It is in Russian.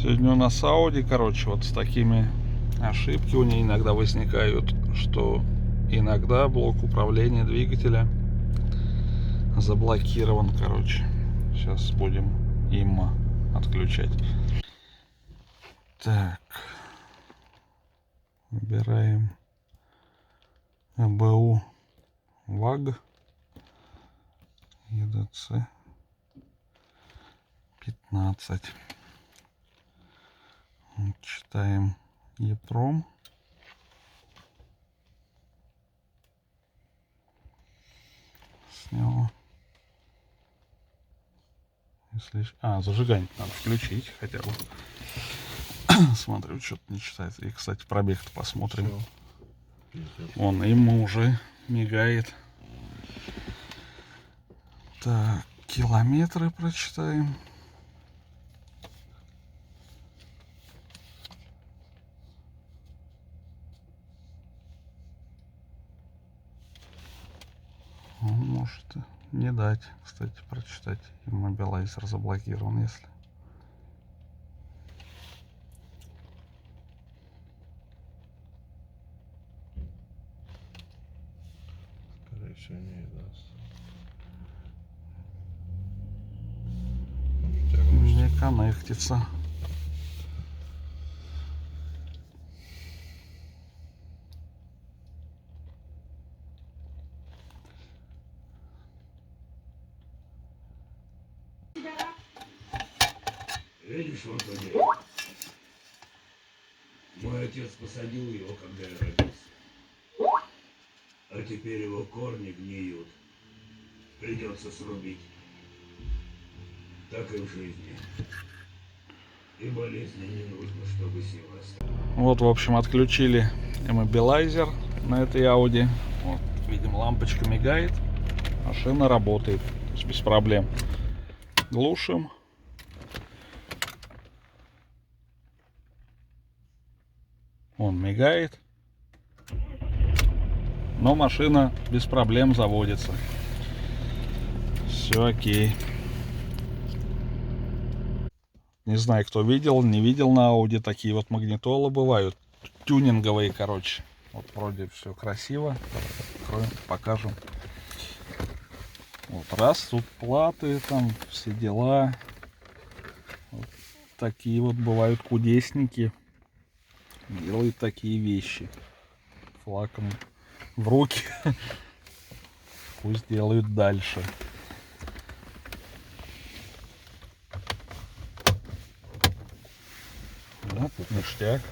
Сегодня у нас Audi, короче, вот с такими ошибки у нее иногда возникают, что иногда блок управления двигателя заблокирован, короче. Сейчас будем им отключать. Так, выбираем АБУ ВАГ ЕДЦ 15. Читаем ЕПРОМ. Снял. Если... зажигание надо включить хотя бы. Смотрю, что-то не читается. И, кстати, пробег-то посмотрим. Вон, ему уже мигает. Так, километры прочитаем. Он может не дать, кстати, прочитать. Иммобилайзер заблокирован, если. Скорее всего, не даст. Не коннектится. Видишь, вон туда. Мой отец посадил его, когда я родился. А теперь его корни гниют. Придется срубить. Так и в жизни. И болезни не нужно, чтобы сила осталась. Вот, в общем, отключили иммобилайзер на этой Audi. Вот, видим, лампочка мигает. Машина работает. То есть без проблем. Глушим. Он мигает. Но машина без проблем заводится. Все окей. Не знаю, кто видел, не видел на Audi. Такие вот магнитолы бывают. Тюнинговые, короче. Вот вроде все красиво. Откроем, покажем. Вот раз, тут платы, там все дела. Вот такие вот бывают кудесники. Делают такие вещи. Флаком в руки. Пусть делают дальше. Да, тут ништяк.